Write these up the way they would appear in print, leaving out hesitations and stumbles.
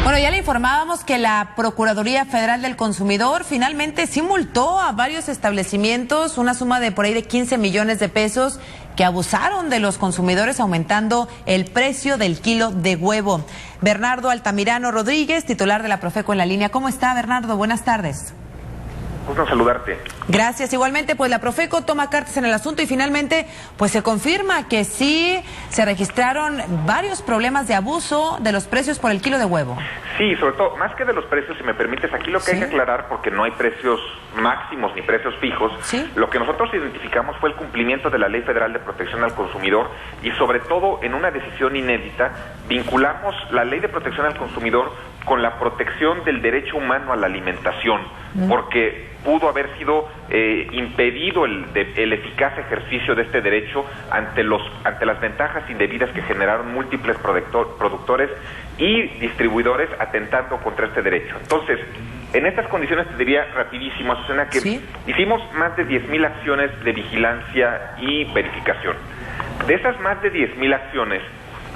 Bueno, ya le informábamos que la Procuraduría Federal del Consumidor finalmente sí multó a varios establecimientos una suma de por ahí de 15 millones de pesos que abusaron de los consumidores aumentando el precio del kilo de huevo. Bernardo Altamirano Rodríguez, titular de la Profeco en la línea. ¿Cómo está, Bernardo? Buenas tardes. Gusto saludarte. Gracias. Igualmente, pues la Profeco toma cartas en el asunto y finalmente pues se confirma que sí se registraron varios problemas de abuso de los precios por el kilo de huevo. Sí, sobre todo, más que de los precios, si me permites, aquí lo que hay que aclarar, porque no hay precios máximos ni precios fijos, lo que nosotros identificamos fue el cumplimiento de la Ley Federal de Protección al Consumidor y sobre todo en una decisión inédita vinculamos la Ley de Protección al Consumidor con la protección del derecho humano a la alimentación, porque pudo haber sido impedido el eficaz ejercicio de este derecho ante las ventajas indebidas que generaron múltiples productores y distribuidores atentando contra este derecho. Entonces, en estas condiciones te diría rapidísimo, Azucena, que hicimos más de 10,000 acciones de vigilancia y verificación. De esas más de 10,000 acciones,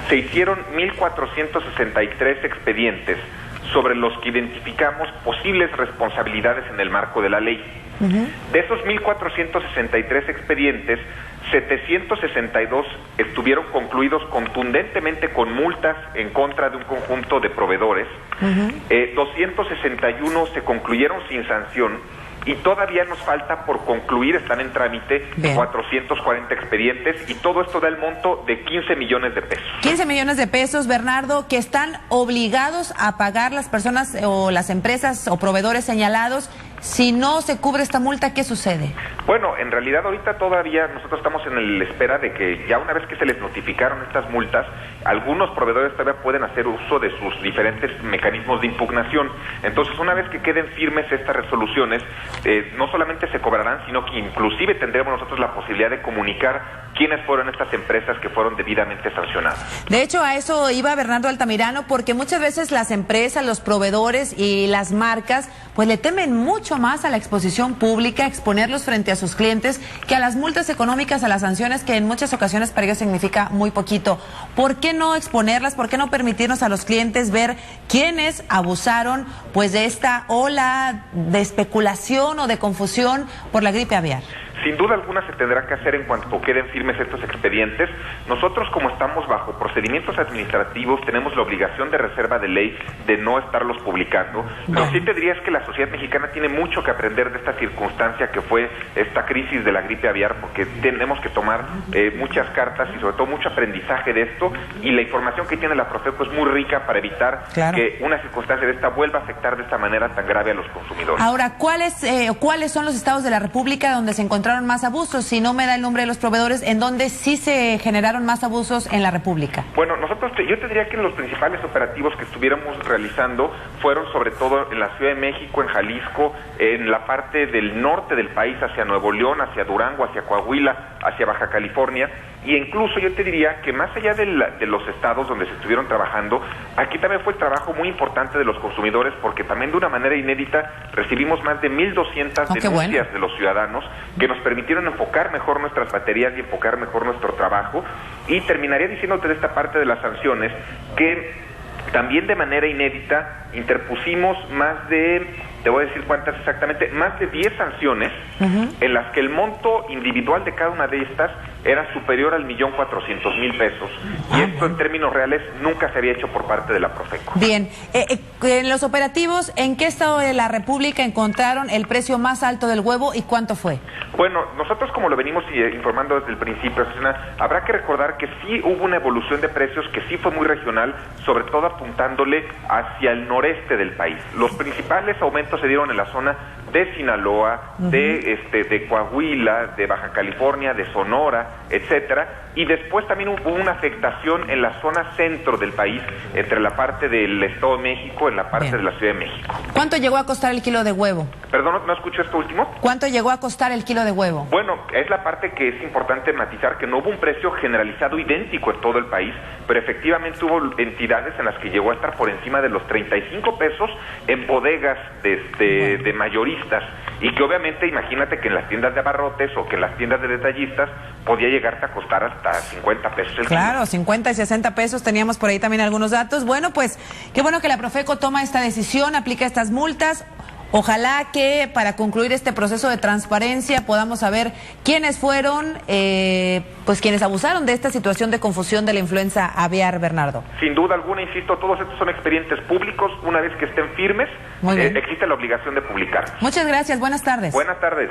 se hicieron 1,463 expedientes sobre los que identificamos posibles responsabilidades en el marco de la ley. De esos 1,463 expedientes, 762 estuvieron concluidos contundentemente con multas en contra de un conjunto de proveedores, 261 se concluyeron sin sanción, y todavía nos falta por concluir, están en trámite 440 expedientes y todo esto da el monto de 15 millones de pesos. 15 millones de pesos, Bernardo, que están obligados a pagar las personas o las empresas o proveedores señalados. Si no se cubre esta multa, ¿qué sucede? Bueno, en realidad ahorita todavía nosotros estamos en la espera de que ya una vez que se les notificaron estas multas, algunos proveedores todavía pueden hacer uso de sus diferentes mecanismos de impugnación. Entonces, una vez que queden firmes estas resoluciones, no solamente se cobrarán, sino que inclusive tendremos nosotros la posibilidad de comunicar quiénes fueron estas empresas que fueron debidamente sancionadas. De hecho, a eso iba Bernardo Altamirano, porque muchas veces las empresas, los proveedores y las marcas, pues le temen mucho más a la exposición pública, exponerlos frente a sus clientes, que a las multas económicas, a las sanciones, que en muchas ocasiones para ellos significa muy poquito. ¿Por qué no exponerlas? ¿Por qué no permitirnos a los clientes ver quiénes abusaron pues de esta ola de especulación o de confusión por la gripe aviar? Sin duda alguna se tendrá que hacer en cuanto queden firmes estos expedientes. Nosotros, como estamos bajo procedimientos administrativos, tenemos la obligación de reserva de ley de no estarlos publicando. Lo que sí te diría es que la sociedad mexicana tiene mucho que aprender de esta circunstancia que fue esta crisis de la gripe aviar, porque tenemos que tomar muchas cartas y sobre todo mucho aprendizaje de esto, y la información que tiene la Profeco es muy rica para evitar que una circunstancia de esta vuelva a afectar de esta manera tan grave a los consumidores. Ahora, ¿cuáles son los estados de la República donde se encontraron más abusos? Si no me da el nombre de los proveedores, ¿en dónde sí se generaron más abusos en la República? Bueno, yo te diría que los principales operativos que estuviéramos realizando fueron sobre todo en la Ciudad de México, en Jalisco, en la parte del norte del país, hacia Nuevo León, hacia Durango, hacia Coahuila, hacia Baja California, y incluso yo te diría que más allá de los estados donde se estuvieron trabajando, aquí también fue el trabajo muy importante de los consumidores, porque también de una manera inédita recibimos más de 1,200 denuncias de los ciudadanos que nos permitieron enfocar mejor nuestras baterías y enfocar mejor nuestro trabajo. Y terminaría diciéndote de esta parte de las sanciones que también de manera inédita interpusimos más de, te voy a decir cuántas exactamente, más de 10 sanciones en las que el monto individual de cada una de estas era superior al 1,400,000 pesos. Y esto en términos reales nunca se había hecho por parte de la Profeco. Bien, en los operativos, ¿en qué estado de la República encontraron el precio más alto del huevo y cuánto fue? Bueno, nosotros como lo venimos informando desde el principio, Susana, habrá que recordar que sí hubo una evolución de precios que sí fue muy regional, sobre todo apuntándole hacia el noreste del país. Los principales aumentos se dieron en la zona de Sinaloa, de Coahuila, de Baja California, de Sonora, etcétera, y después también hubo una afectación en la zona centro del país, entre la parte del Estado de México y la parte de la Ciudad de México. ¿Cuánto llegó a costar el kilo de huevo? Perdón, ¿no escuché esto último? ¿Cuánto llegó a costar el kilo de huevo? Bueno, es la parte que es importante matizar, que no hubo un precio generalizado idéntico en todo el país, pero efectivamente hubo entidades en las que llegó a estar por encima de los 35 pesos en bodegas de mayoristas. y que obviamente, imagínate que en las tiendas de abarrotes o que en las tiendas de detallistas podía llegarte a costar hasta 50 pesos el kilo. Claro, 50 y 60 pesos, teníamos por ahí también algunos datos. Bueno, pues qué bueno que la Profeco toma esta decisión, aplica estas multas. Ojalá que para concluir este proceso de transparencia podamos saber quiénes fueron, pues quienes abusaron de esta situación de confusión de la influenza aviar, Bernardo. Sin duda alguna, insisto, todos estos son expedientes públicos. Una vez que estén firmes, existe la obligación de publicar. Muchas gracias, buenas tardes. Buenas tardes.